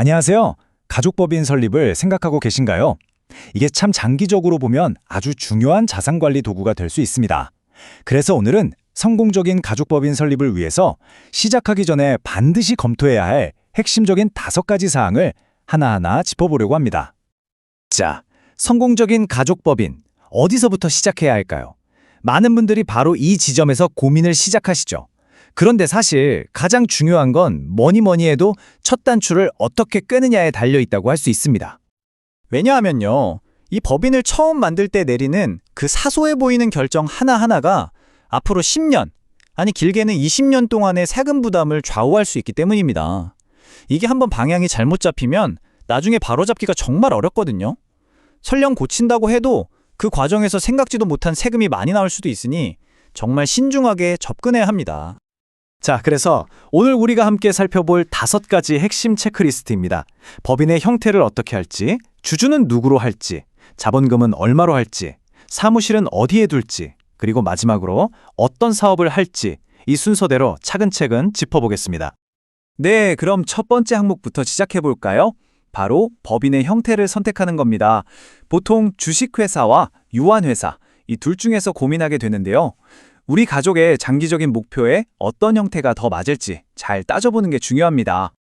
안녕하세요. 가족법인 설립을 생각하고 계신가요? 이게 참 장기적으로 보면 아주 중요한 자산관리 도구가 될 수 있습니다. 그래서 오늘은 성공적인 가족법인 설립을 위해서 시작하기 전에 반드시 검토해야 할 핵심적인 5가지 사항을 하나하나 짚어보려고 합니다. 자, 성공적인 가족법인, 어디서부터 시작해야 할까요? 많은 분들이 바로 이 지점에서 고민을 시작하시죠. 그런데 사실 가장 중요한 건 뭐니 해도 첫 단추를 어떻게 꿰느냐에 달려있다고 할 수 있습니다. 왜냐하면요, 이 법인을 처음 만들 때 내리는 그 사소해 보이는 결정 하나하나가 앞으로 10년, 아니 길게는 20년 동안의 세금 부담을 좌우할 수 있기 때문입니다. 이게 한번 방향이 잘못 잡히면 나중에 바로잡기가 정말 어렵거든요. 설령 고친다고 해도 그 과정에서 생각지도 못한 세금이 많이 나올 수도 있으니 정말 신중하게 접근해야 합니다. 자, 그래서 오늘 우리가 함께 살펴볼 5가지 핵심 체크리스트입니다. 법인의 형태를 어떻게 할지, 주주는 누구로 할지, 자본금은 얼마로 할지, 사무실은 어디에 둘지, 그리고 마지막으로 어떤 사업을 할지 이 순서대로 차근차근 짚어보겠습니다. 네, 그럼 첫 번째 항목부터 시작해볼까요? 바로 법인의 형태를 선택하는 겁니다. 보통 주식회사와 유한회사, 이 둘 중에서 고민하게 되는데요. 우리 가족의 장기적인 목표에 어떤 형태가 더 맞을지 잘 따져보는 게 중요합니다.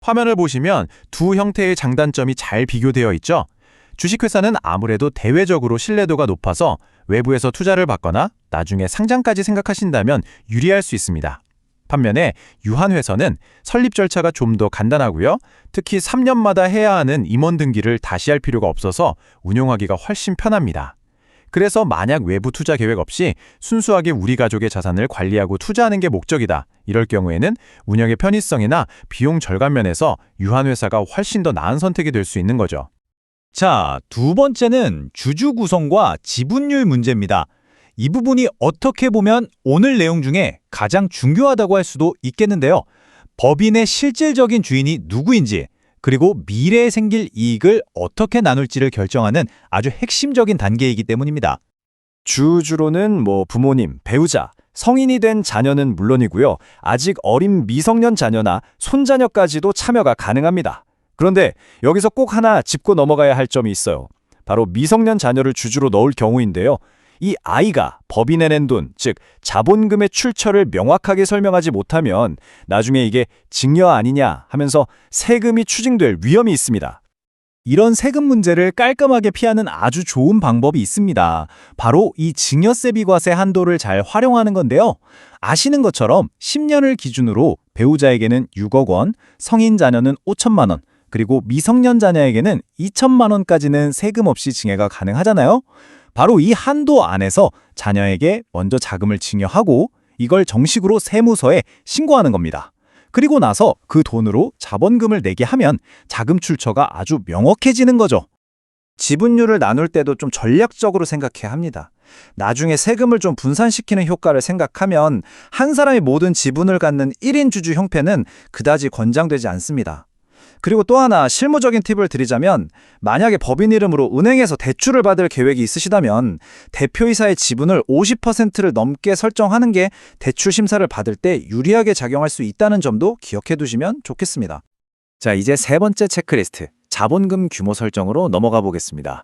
화면을 보시면 두 형태의 장단점이 잘 비교되어 있죠. 주식회사는 아무래도 대외적으로 신뢰도가 높아서 외부에서 투자를 받거나 나중에 상장까지 생각하신다면 유리할 수 있습니다. 반면에 유한회사는 설립 절차가 좀 더 간단하고요. 특히 3년마다 해야 하는 임원 등기를 다시 할 필요가 없어서 운용하기가 훨씬 편합니다. 그래서 만약 외부 투자 계획 없이 순수하게 우리 가족의 자산을 관리하고 투자하는 게 목적이다. 이럴 경우에는 운영의 편의성이나 비용 절감 면에서 유한회사가 훨씬 더 나은 선택이 될 수 있는 거죠. 자, 두 번째는 주주 구성과 지분율 문제입니다. 이 부분이 어떻게 보면 오늘 내용 중에 가장 중요하다고 할 수도 있겠는데요. 법인의 실질적인 주인이 누구인지, 그리고 미래에 생길 이익을 어떻게 나눌지를 결정하는 아주 핵심적인 단계이기 때문입니다. 주주로는 부모님, 배우자, 성인이 된 자녀는 물론이고요. 아직 어린 미성년 자녀나 손자녀까지도 참여가 가능합니다. 그런데 여기서 꼭 하나 짚고 넘어가야 할 점이 있어요. 바로 미성년 자녀를 주주로 넣을 경우인데요. 이 아이가 법인에 낸 돈, 즉 자본금의 출처를 명확하게 설명하지 못하면 나중에 이게 증여 아니냐 하면서 세금이 추징될 위험이 있습니다. 이런 세금 문제를 깔끔하게 피하는 아주 좋은 방법이 있습니다. 바로 이 증여세 비과세 한도를 잘 활용하는 건데요. 아시는 것처럼 10년을 기준으로 배우자에게는 6억 원, 성인 자녀는 5천만 원, 그리고 미성년 자녀에게는 2천만 원까지는 세금 없이 증여가 가능하잖아요. 바로 이 한도 안에서 자녀에게 먼저 자금을 증여하고 이걸 정식으로 세무서에 신고하는 겁니다. 그리고 나서 그 돈으로 자본금을 내게 하면 자금 출처가 아주 명확해지는 거죠. 지분율을 나눌 때도 좀 전략적으로 생각해야 합니다. 나중에 세금을 좀 분산시키는 효과를 생각하면 한 사람이 모든 지분을 갖는 1인 주주 형태는 그다지 권장되지 않습니다. 그리고 또 하나 실무적인 팁을 드리자면 만약에 법인 이름으로 은행에서 대출을 받을 계획이 있으시다면 대표이사의 지분을 50%를 넘게 설정하는 게 대출 심사를 받을 때 유리하게 작용할 수 있다는 점도 기억해 두시면 좋겠습니다. 자, 이제 세 번째 체크리스트, 자본금 규모 설정으로 넘어가 보겠습니다.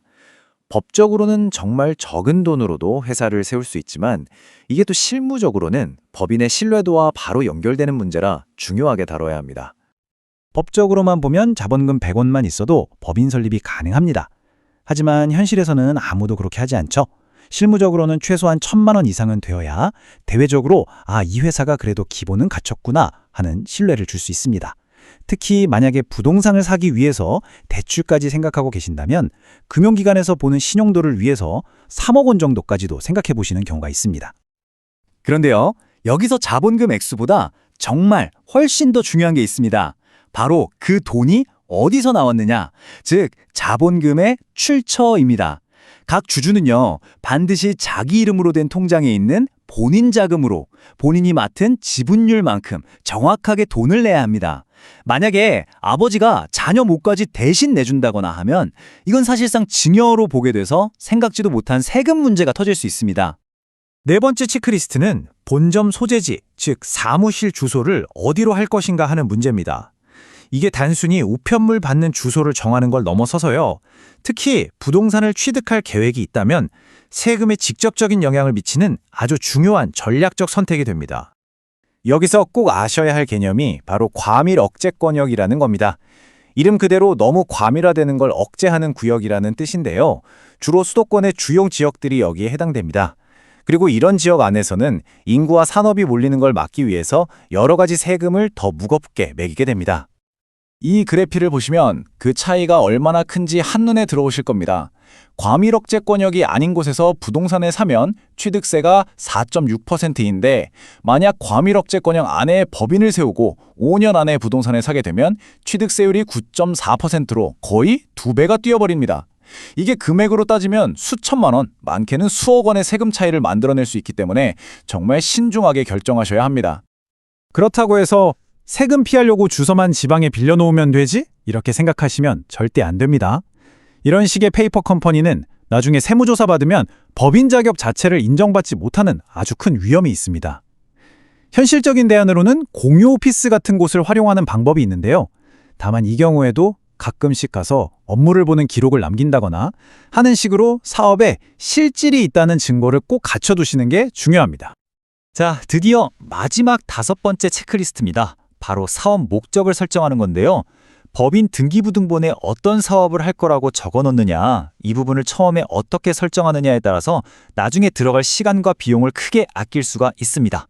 법적으로는 정말 적은 돈으로도 회사를 세울 수 있지만 이게 또 실무적으로는 법인의 신뢰도와 바로 연결되는 문제라 중요하게 다뤄야 합니다. 법적으로만 보면 자본금 100원만 있어도 법인 설립이 가능합니다. 하지만 현실에서는 아무도 그렇게 하지 않죠. 실무적으로는 최소한 1,000만 원 이상은 되어야 대외적으로 이 회사가 그래도 기본은 갖췄구나 하는 신뢰를 줄 수 있습니다. 특히 만약에 부동산을 사기 위해서 대출까지 생각하고 계신다면 금융기관에서 보는 신용도를 위해서 3억 원 정도까지도 생각해 보시는 경우가 있습니다. 그런데요, 여기서 자본금 액수보다 정말 훨씬 더 중요한 게 있습니다. 바로 그 돈이 어디서 나왔느냐, 즉 자본금의 출처입니다. 각 주주는요, 반드시 자기 이름으로 된 통장에 있는 본인 자금으로 본인이 맡은 지분율만큼 정확하게 돈을 내야 합니다. 만약에 아버지가 자녀 몫까지 대신 내준다거나 하면 이건 사실상 증여로 보게 돼서 생각지도 못한 세금 문제가 터질 수 있습니다. 네 번째 체크리스트는 본점 소재지, 즉 사무실 주소를 어디로 할 것인가 하는 문제입니다. 이게 단순히 우편물 받는 주소를 정하는 걸 넘어서서요. 특히 부동산을 취득할 계획이 있다면 세금에 직접적인 영향을 미치는 아주 중요한 전략적 선택이 됩니다. 여기서 꼭 아셔야 할 개념이 바로 과밀 억제권역이라는 겁니다. 이름 그대로 너무 과밀화되는 걸 억제하는 구역이라는 뜻인데요. 주로 수도권의 주요 지역들이 여기에 해당됩니다. 그리고 이런 지역 안에서는 인구와 산업이 몰리는 걸 막기 위해서 여러 가지 세금을 더 무겁게 매기게 됩니다. 이 그래피를 보시면 그 차이가 얼마나 큰지 한눈에 들어오실 겁니다. 과밀 억제권역이 아닌 곳에서 부동산을 사면 취득세가 4.6%인데 만약 과밀 억제권역 안에 법인을 세우고 5년 안에 부동산을 사게 되면 취득세율이 9.4%로 거의 2배가 뛰어버립니다. 이게 금액으로 따지면 수천만 원, 많게는 수억 원의 세금 차이를 만들어낼 수 있기 때문에 정말 신중하게 결정하셔야 합니다. 그렇다고 해서 세금 피하려고 주소만 지방에 빌려놓으면 되지? 이렇게 생각하시면 절대 안 됩니다. 이런 식의 페이퍼 컴퍼니는 나중에 세무조사 받으면 법인 자격 자체를 인정받지 못하는 아주 큰 위험이 있습니다. 현실적인 대안으로는 공유 오피스 같은 곳을 활용하는 방법이 있는데요. 다만 이 경우에도 가끔씩 가서 업무를 보는 기록을 남긴다거나 하는 식으로 사업에 실질이 있다는 증거를 꼭 갖춰두시는 게 중요합니다. 자, 드디어 마지막 5번째 체크리스트입니다. 바로 사업 목적을 설정하는 건데요. 법인 등기부등본에 어떤 사업을 할 거라고 적어놓느냐, 이 부분을 처음에 어떻게 설정하느냐에 따라서 나중에 들어갈 시간과 비용을 크게 아낄 수가 있습니다.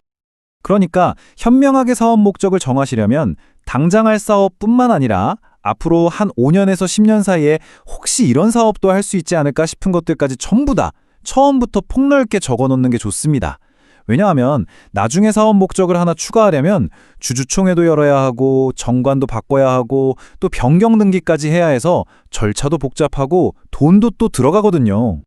그러니까 현명하게 사업 목적을 정하시려면 당장 할 사업뿐만 아니라 앞으로 한 5년에서 10년 사이에 혹시 이런 사업도 할 수 있지 않을까 싶은 것들까지 전부 다 처음부터 폭넓게 적어놓는 게 좋습니다. 왜냐하면 나중에 사업 목적을 하나 추가하려면 주주총회도 열어야 하고 정관도 바꿔야 하고 또 변경 등기까지 해야 해서 절차도 복잡하고 돈도 또 들어가거든요.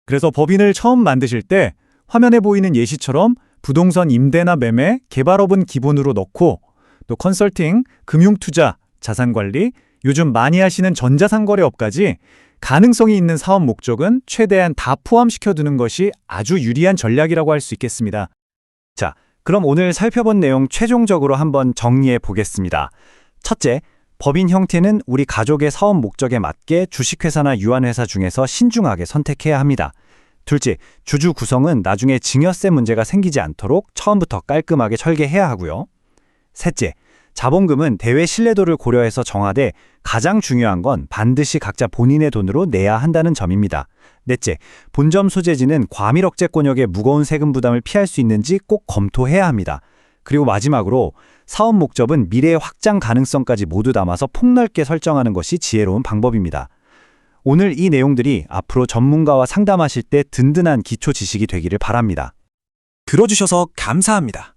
그래서 법인을 처음 만드실 때 화면에 보이는 예시처럼 부동산 임대나 매매, 개발업은 기본으로 넣고 또 컨설팅, 금융투자, 자산관리, 요즘 많이 하시는 전자상거래업까지 가능성이 있는 사업 목적은 최대한 다 포함시켜두는 것이 아주 유리한 전략이라고 할 수 있겠습니다. 자, 그럼 오늘 살펴본 내용 최종적으로 한번 정리해 보겠습니다. 첫째, 법인 형태는 우리 가족의 사업 목적에 맞게 주식회사나 유한회사 중에서 신중하게 선택해야 합니다. 둘째, 주주 구성은 나중에 증여세 문제가 생기지 않도록 처음부터 깔끔하게 설계해야 하고요. 셋째, 자본금은 대외 신뢰도를 고려해서 정하되 가장 중요한 건 반드시 각자 본인의 돈으로 내야 한다는 점입니다. 넷째, 본점 소재지는 과밀 억제권역의 무거운 세금 부담을 피할 수 있는지 꼭 검토해야 합니다. 그리고 마지막으로 사업 목적은 미래의 확장 가능성까지 모두 담아서 폭넓게 설정하는 것이 지혜로운 방법입니다. 오늘 이 내용들이 앞으로 전문가와 상담하실 때 든든한 기초 지식이 되기를 바랍니다. 들어주셔서 감사합니다.